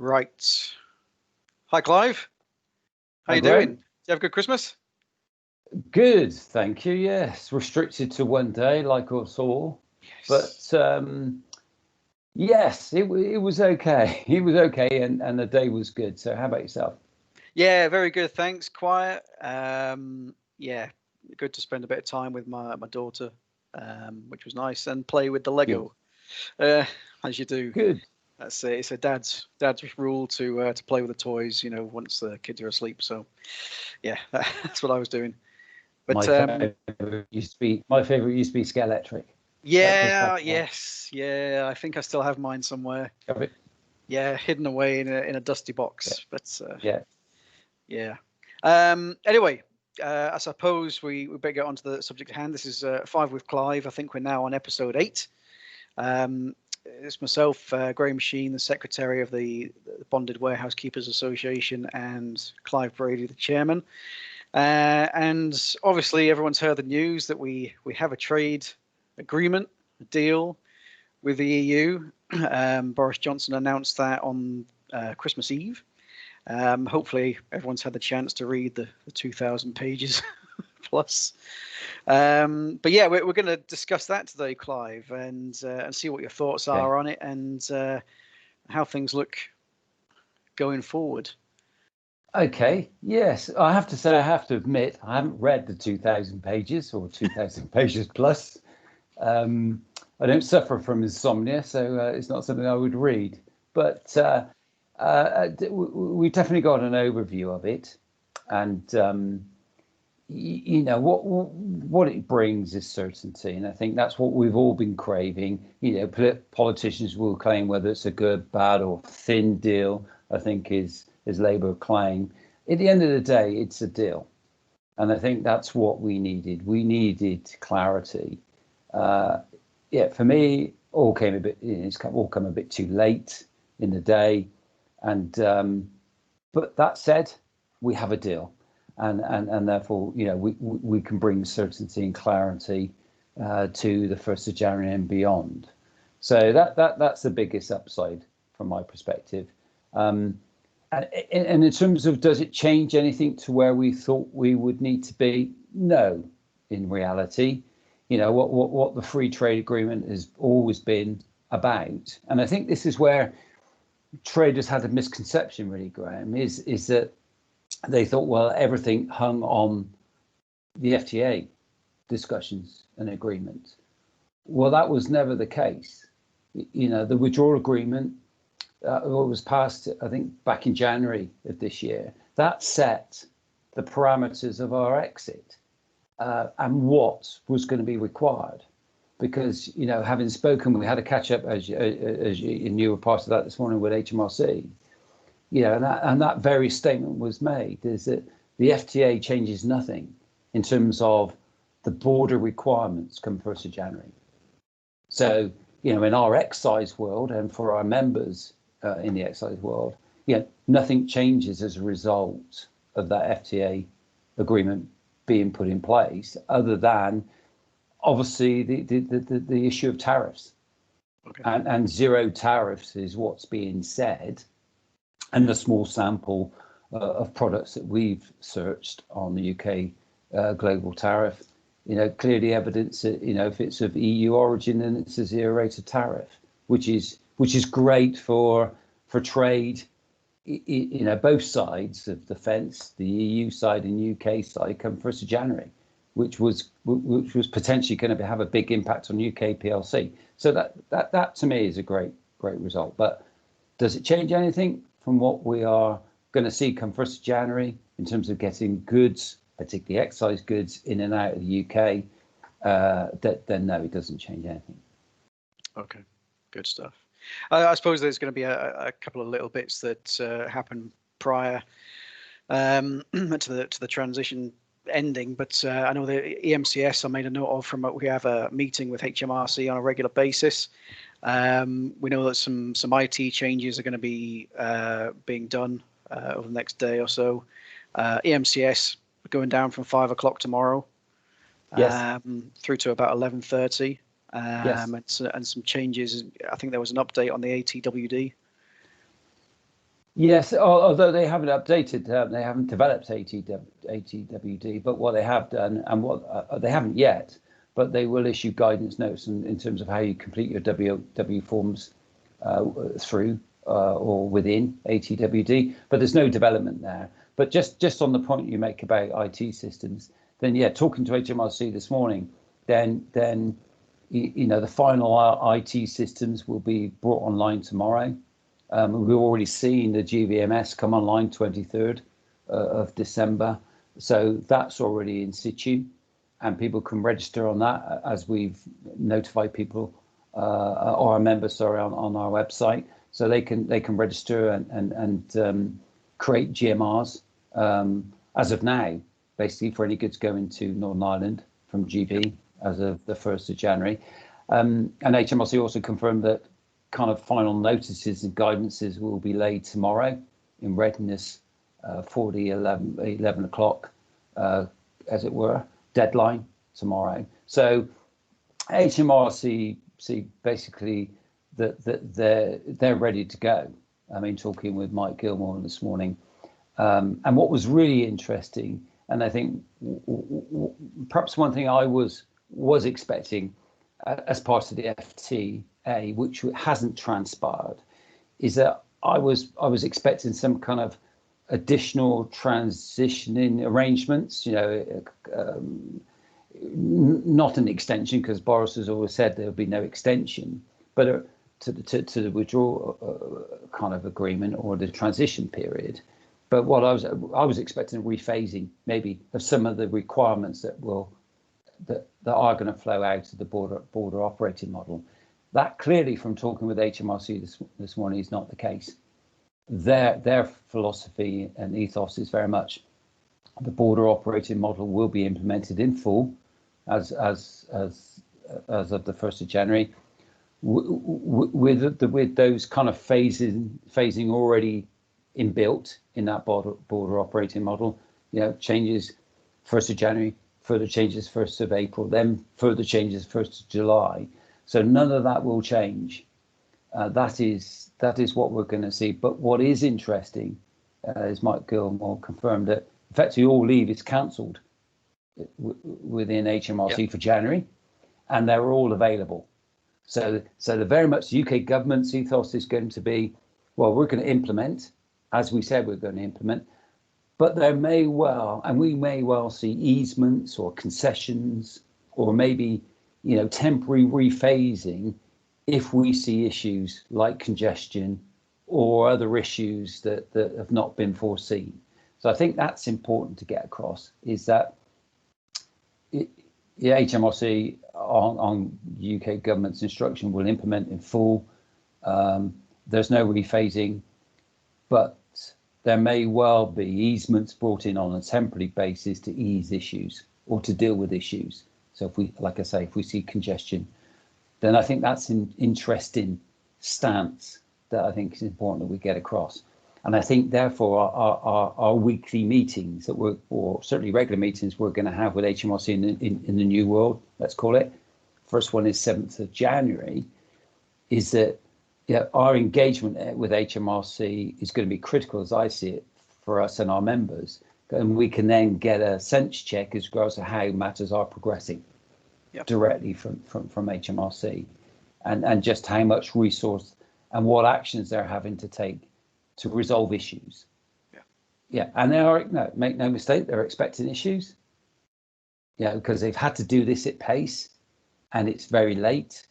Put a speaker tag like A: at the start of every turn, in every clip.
A: Right. Hi, Clive. How
B: Hi,
A: you doing?
B: Graham.
A: Did you have a good Christmas?
B: Good, thank you. Yes, restricted to one day, like us all.
A: Yes.
B: But yes, it was okay. It was okay, and the day was good. So, how about yourself?
A: Yeah, very good. Thanks. Quiet. Yeah, good to spend a bit of time with my daughter, which was nice, and play with the
B: Good,
A: Lego, uh, as you do.
B: good.
A: That's it. It's a dad's rule to play with the toys. Once the kids are asleep. So yeah, that's what I was doing. But
B: My favorite used to be Scalextric. That goes back
A: yeah,
B: a while.
A: yes, yeah. I think I still have mine somewhere.
B: Have it?
A: Yeah, hidden away in a dusty
B: Yeah,
A: box. But
B: yeah.
A: yeah. Anyway, I suppose we better get on to the subject at hand. This is Five with Clive. I think we're now on episode 8. It's myself, Graham Sheen, the secretary of the Bonded Warehouse Keepers Association, and Clive Brady, the chairman. And obviously, everyone's heard the news that we have a trade agreement, a deal with the EU. Boris Johnson announced that on Christmas Eve. Hopefully, everyone's had the chance to read the 2,000 pages plus. But yeah, we're going to discuss that today, Clive, and see what your thoughts
B: Okay.
A: are on it and how things look going forward.
B: Okay. Yes, I have to say, I have to admit, I haven't read the 2,000 pages or 2,000 pages plus. Um, I don't suffer from insomnia, so it's not something I would read. But we definitely got an overview of it, and what it brings is certainty, and I think that's what we've all been craving. Politicians will claim whether it's a good, bad, or thin deal. I think is Labour claim. At the end of the day, it's a deal, and I think that's what we needed. We needed clarity. Uh, yeah, for me, all came a bit. It's all come a bit too late in the day, and but that said, we have a deal, and therefore, we can bring certainty and clarity to the 1st of January and beyond. So that's the biggest upside from my perspective. Um, and in terms of, does it change anything to where we thought we would need to be? No, in reality, what the free trade agreement has always been about, and I think this is where traders had a misconception, really, Graham, is that they thought, well, everything hung on the FTA discussions and agreements. Well, that was never the case. The withdrawal agreement was passed, I think, back in January of this year. That set the parameters of our exit and what was going to be required. Because, having spoken, we had a catch up, and you were part of that this morning with HMRC. And that very statement was made, is that the FTA changes nothing in terms of the border requirements come 1st of January. So, in our excise world and for our members in the excise world, nothing changes as a result of that FTA agreement being put in place, other than obviously the issue of tariffs.
A: Okay.
B: And zero tariffs is what's being said, and a small sample of products that we've searched on the UK global tariff, clearly evidence that, if it's of EU origin, then it's a zero rate of tariff, which is great for trade. Both sides of the fence, the EU side and UK side, come 1st of January, which was potentially going to have a big impact on UK PLC. So that to me is a great result. But does it change anything from what we are going to see come 1st of January in terms of getting goods, particularly excise goods, in and out of the UK? Then no, it doesn't change anything.
A: Okay. Good stuff. I suppose there's going to be a couple of little bits that happen prior to the transition ending, but I know the EMCS I made a note of from we have a meeting with HMRC on a regular basis. We know that some IT changes are going to be being done over the next day or so. EMCS going down from 5 o'clock tomorrow
B: Yes.
A: through to about 11:30.
B: Yes.
A: And, and some changes. I think there was an update on the ATWD.
B: Yes, although they haven't updated, they haven't developed ATWD, but what they have done, and what they haven't yet, but they will issue guidance notes in terms of how you complete your WW forms through or within ATWD. But there's no development there. But just on the point you make about IT systems, then yeah, talking to HMRC this morning, then the final IT systems will be brought online tomorrow. We've already seen the GVMS come online 23rd of December. So that's already in situ, and people can register on that as we've notified people or our members, sorry, on our website. So they can register and create GMRs as of now, basically for any goods going to Northern Ireland from GB as of the 1st of January. And HMRC also confirmed that kind of final notices and guidances will be laid tomorrow in readiness for the 11 o'clock, as it were, deadline tomorrow. So HMRC see basically that they're ready to go. I mean, talking with Mike Gilmore this morning, and what was really interesting, and I think perhaps one thing I was expecting as part of the FTA, which hasn't transpired, is that I was expecting some kind of additional transitioning arrangements. Not an extension, because Boris has always said there would be no extension, but to the withdrawal kind of agreement or the transition period. But what I was expecting a rephasing maybe of some of the requirements that are going to flow out of the border operating model. That clearly, from talking with HMRC this morning, is not the case. Their philosophy and ethos is very much the border operating model will be implemented in full as of the 1st of January, with those kind of phasing already inbuilt in that border operating model. Changes 1st of January, further changes 1st of April, then further changes 1st of July. So none of that will change. That is what we're going to see. But what is interesting is Mike Gilmore confirmed that effectively all leave is cancelled within HMRC for January, and they're all available. So the very much the UK government's ethos is going to be, well, we're going to implement, as we said we're going to implement, but we may well see easements or concessions or maybe temporary rephasing if we see issues like congestion or other issues that have not been foreseen. So I think that's important to get across, is that HMRC on UK government's instruction will implement in full. There's no rephasing, but there may well be easements brought in on a temporary basis to ease issues or to deal with issues. So if we see congestion, then I think that's an interesting stance that I think is important that we get across. And I think, therefore, our weekly meetings or certainly regular meetings we're going to have with HMRC in the new world, let's call it. First one is 7th of January, is that our engagement with HMRC is going to be critical, as I see it, for us and our members. And we can then get a sense check as regards to how matters are progressing directly from HMRC, and just how much resource and what actions they're having to take to resolve issues. And they are, make no mistake, they're expecting issues. Because they've had to do this at pace, and it's very late.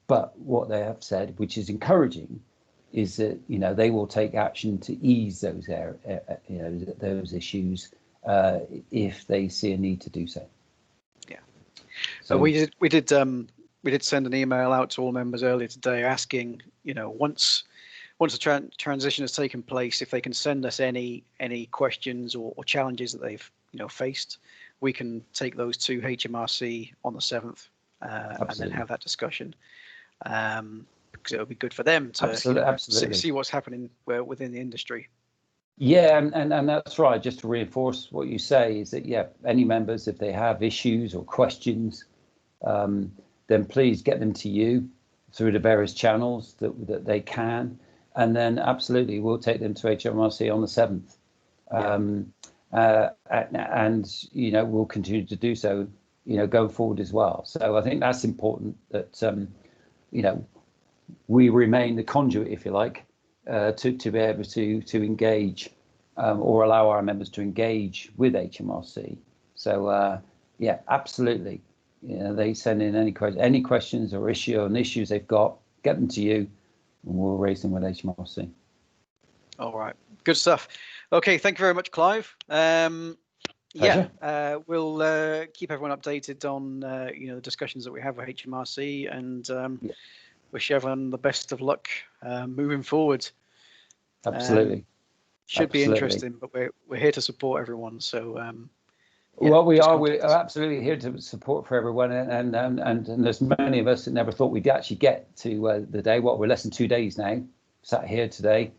B: But what they have said, which is encouraging, is that they will take action to ease those those issues if they see a need to do so.
A: So we did send an email out to all members earlier today asking, once the transition has taken place, if they can send us any questions or challenges that they've faced, we can take those to HMRC on the 7th and then have that discussion, because it'll be good for them to absolutely see what's happening within the industry.
B: And that's right. Just to reinforce what you say is that any members, if they have issues or questions, then please get them to you through the various channels that they can. and then absolutely we'll take them to HMRC on the 7th. And we'll continue to do so, going forward as well. So I think that's important that we remain the conduit, if you like, to be able to engage or allow our members to engage with HMRC. So absolutely. They send in any questions or issues they've got, get them to you, and we'll raise them with HMRC.
A: All right, good stuff. Okay, thank you very much, Clive. We'll keep everyone updated on the discussions that we have with HMRC, and wish everyone the best of luck moving forward.
B: Absolutely.
A: Should be interesting, but we're here to support everyone. So
B: we're absolutely here to support for everyone, and there's many of us that never thought we'd actually get to the day. We're less than 2 days now, sat here today,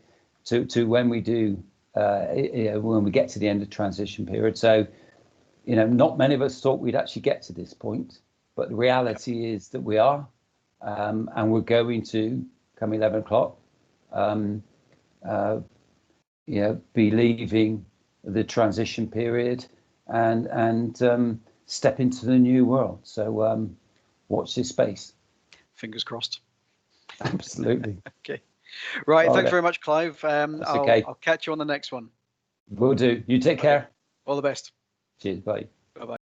B: to when we do when we get to the end of transition period. So not many of us thought we'd actually get to this point, but the reality is that we are, and we're going to come 11 o'clock be leaving the transition period and step into the new world. So watch this space.
A: Fingers crossed.
B: Absolutely.
A: Okay. Right. Thanks very much, Clive. I'll catch you on the next one.
B: Will do. You take care.
A: All the best.
B: Cheers. Bye.